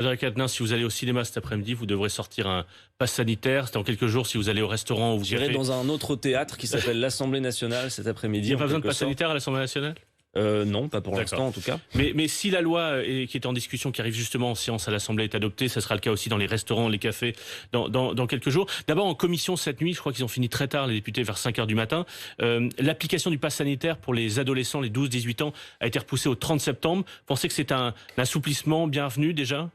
Frédéric Quatennens, si vous allez au cinéma cet après-midi, vous devrez sortir un pass sanitaire. C'est dans quelques jours. Si vous allez au restaurant ou au J'irai café. dans un autre théâtre qui s'appelle l'Assemblée nationale cet Il après-midi. n'y a en pas besoin de quelque pass sorte. sanitaire à l'Assemblée nationale? Non, pas pour D'accord. l'instant en tout cas. Mais si la loi qui est en discussion, qui arrive justement en séance à l'Assemblée, est adoptée, ça sera le cas aussi dans les restaurants, les cafés, dans quelques jours. D'abord, en commission cette nuit, je crois qu'ils ont fini très tard, les députés, vers 5 heures du matin. L'application du pass sanitaire pour les adolescents, les 12-18 ans, a été repoussée au 30 septembre. Vous pensez que c'est un assouplissement bienvenu déjà?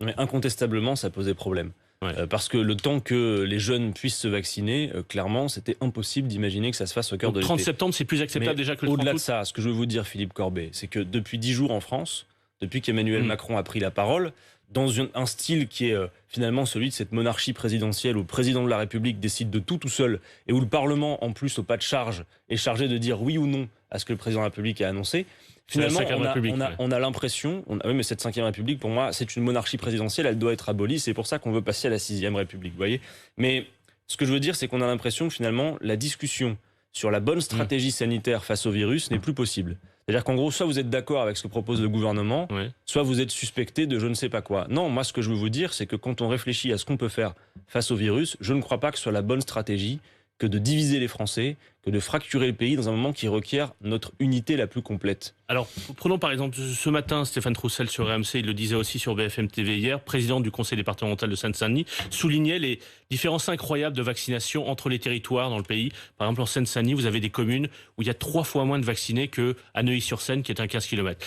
Mais incontestablement, ça posait problème. Ouais. Parce que le temps que les jeunes puissent se vacciner, clairement, c'était impossible d'imaginer que ça se fasse au cœur de Donc 30 l'été. septembre, c'est plus acceptable Mais déjà que le 30 au-delà de août? ça, ce que je veux vous dire, Philippe Corbet, c'est que depuis 10 jours en France, depuis qu'Emmanuel Macron a pris la parole, dans un style qui est finalement celui de cette monarchie présidentielle où le président de la République décide de tout seul et où le Parlement, en plus, au pas de charge, est chargé de dire oui ou non à ce que le président de la République a annoncé. Finalement, on a l'impression, oui, mais cette 5e République, pour moi, c'est une monarchie présidentielle, elle doit être abolie, c'est pour ça qu'on veut passer à la 6e République, vous voyez. Mais ce que je veux dire, c'est qu'on a l'impression que finalement, la discussion sur la bonne stratégie sanitaire face au virus n'est plus possible. C'est-à-dire qu'en gros, soit vous êtes d'accord avec ce que propose le gouvernement, soit vous êtes suspecté de je ne sais pas quoi. Non, moi, ce que je veux vous dire, c'est que quand on réfléchit à ce qu'on peut faire face au virus, je ne crois pas que ce soit la bonne stratégie que de diviser les Français, que de fracturer le pays dans un moment qui requiert notre unité la plus complète. Alors, prenons par exemple ce matin, Stéphane Troussel sur RMC, il le disait aussi sur BFM TV hier, président du conseil départemental de Seine-Saint-Denis, soulignait les différences incroyables de vaccination entre les territoires dans le pays. Par exemple, en Seine-Saint-Denis, vous avez des communes où il y a 3 fois moins de vaccinés qu'à Neuilly-sur-Seine, qui est à 15 km.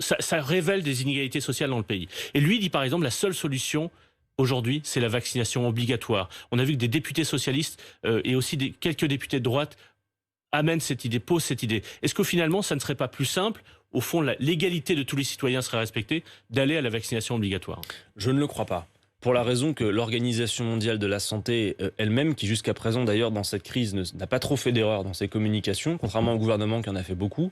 Ça révèle des inégalités sociales dans le pays. Et lui dit par exemple, la seule solution aujourd'hui, c'est la vaccination obligatoire. On a vu que des députés socialistes et aussi quelques députés de droite amènent cette idée, posent cette idée. Est-ce que finalement, ça ne serait pas plus simple, au fond, l'égalité de tous les citoyens serait respectée, d'aller à la vaccination obligatoire? Je ne le crois pas. Pour la raison que l'Organisation mondiale de la santé elle-même, qui jusqu'à présent d'ailleurs dans cette crise n'a pas trop fait d'erreurs dans ses communications, contrairement au gouvernement qui en a fait beaucoup,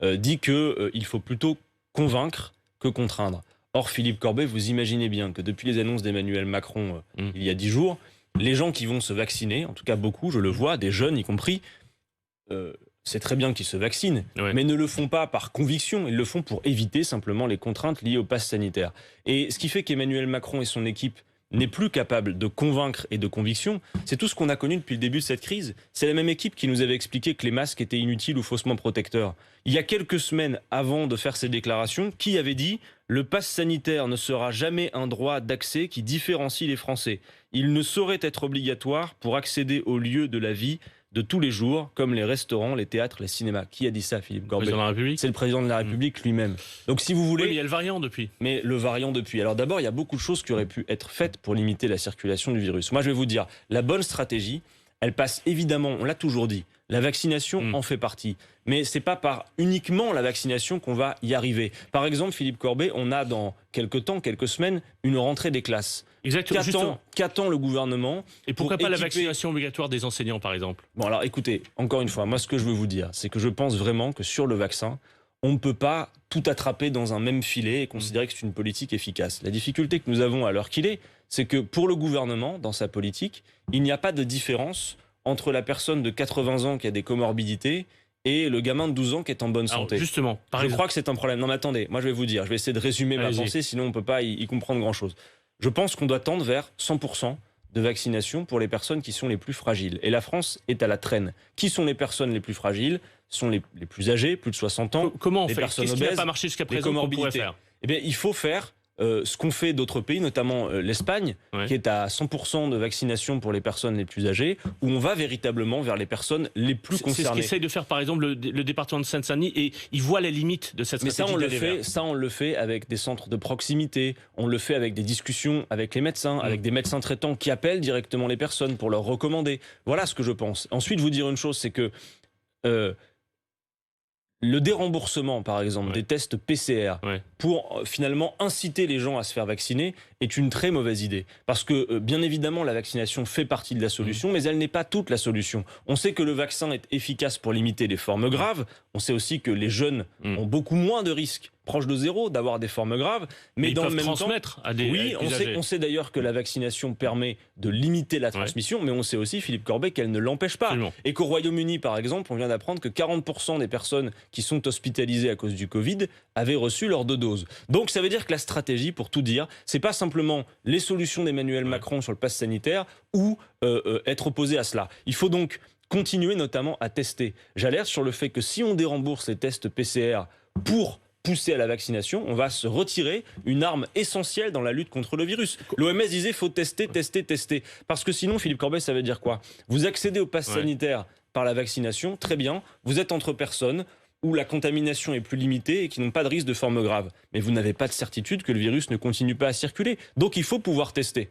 dit qu'il faut plutôt convaincre que contraindre. Or, Philippe Corbet, vous imaginez bien que depuis les annonces d'Emmanuel Macron il y a 10 jours, les gens qui vont se vacciner, en tout cas beaucoup, je le vois, des jeunes y compris, c'est très bien qu'ils se vaccinent, mais ne le font pas par conviction, ils le font pour éviter simplement les contraintes liées au pass sanitaire. Et ce qui fait qu'Emmanuel Macron et son équipe n'est plus capable de convaincre et de conviction, c'est tout ce qu'on a connu depuis le début de cette crise. C'est la même équipe qui nous avait expliqué que les masques étaient inutiles ou faussement protecteurs. Il y a quelques semaines avant de faire ces déclarations, qui avait dit « Le pass sanitaire ne sera jamais un droit d'accès qui différencie les Français. Il ne saurait être obligatoire pour accéder aux lieux de la vie de tous les jours, comme les restaurants, les théâtres, les cinémas. » Qui a dit ça, Philippe Corbet? C'est le président de la République lui-même. Donc si vous voulez... Oui, mais il y a le variant depuis. Mais le variant depuis. Alors d'abord, il y a beaucoup de choses qui auraient pu être faites pour limiter la circulation du virus. Moi, je vais vous dire, la bonne stratégie, elle passe évidemment, on l'a toujours dit, la vaccination en fait partie. Mais c'est pas par uniquement la vaccination qu'on va y arriver. Par exemple, Philippe Corbet, on a dans quelques temps, quelques semaines, une rentrée des classes. Exactement. Qu'attend le gouvernement? Et pourquoi pas la vaccination obligatoire des enseignants, par exemple? Bon, alors écoutez, encore une fois, moi ce que je veux vous dire, c'est que je pense vraiment que sur le vaccin, on ne peut pas tout attraper dans un même filet et considérer que c'est une politique efficace. La difficulté que nous avons à l'heure qu'il est, c'est que pour le gouvernement, dans sa politique, il n'y a pas de différence entre la personne de 80 ans qui a des comorbidités et le gamin de 12 ans qui est en bonne santé. Alors justement, je crois que c'est un problème. Non mais attendez, moi je vais vous dire, je vais essayer de résumer ma pensée, sinon on ne peut pas y comprendre grand-chose. Je pense qu'on doit tendre vers 100% de vaccination pour les personnes qui sont les plus fragiles. Et la France est à la traîne. Qui sont les personnes les plus fragiles? Ce sont les plus âgés, plus de 60 ans. Comment on fait? Personnes Qu'est-ce qui obèses, n'a pas marché jusqu'à présent qu'on pourrait faire? Eh bien, il faut faire ce qu'ont fait d'autres pays, notamment l'Espagne, qui est à 100% de vaccination pour les personnes les plus âgées, où on va véritablement vers les personnes les plus concernées. C'est ce qu'essaye de faire, par exemple, le département de Seine-Saint-Denis, et il voit les limites de cette stratégie. Mais ça, on le fait avec des centres de proximité, on le fait avec des discussions avec les médecins, avec des médecins traitants qui appellent directement les personnes pour leur recommander. Voilà ce que je pense. Ensuite, vous dire une chose, c'est que le déremboursement, par exemple, des tests PCR pour finalement inciter les gens à se faire vacciner est une très mauvaise idée. Parce que, bien évidemment, la vaccination fait partie de la solution, mais elle n'est pas toute la solution. On sait que le vaccin est efficace pour limiter les formes graves. On sait aussi que les jeunes ont beaucoup moins de risques proche de zéro, d'avoir des formes graves, mais ils dans peuvent le même transmettre temps, à des oui, plus âgés. on sait d'ailleurs que la vaccination permet de limiter la transmission, mais on sait aussi, Philippe Corbet, qu'elle ne l'empêche pas. Absolument. Et qu'au Royaume-Uni, par exemple, on vient d'apprendre que 40% des personnes qui sont hospitalisées à cause du Covid avaient reçu leurs 2 doses. Donc ça veut dire que la stratégie, pour tout dire, c'est pas simplement les solutions d'Emmanuel Macron sur le pass sanitaire ou être opposé à cela. Il faut donc continuer notamment à tester. J'alerte sur le fait que si on dérembourse les tests PCR pour pousser à la vaccination, on va se retirer une arme essentielle dans la lutte contre le virus. L'OMS disait faut tester. Parce que sinon, Philippe Corbet, ça veut dire quoi? Vous accédez au pass sanitaire par la vaccination, très bien, vous êtes entre personnes où la contamination est plus limitée et qui n'ont pas de risque de forme grave. Mais vous n'avez pas de certitude que le virus ne continue pas à circuler. Donc il faut pouvoir tester.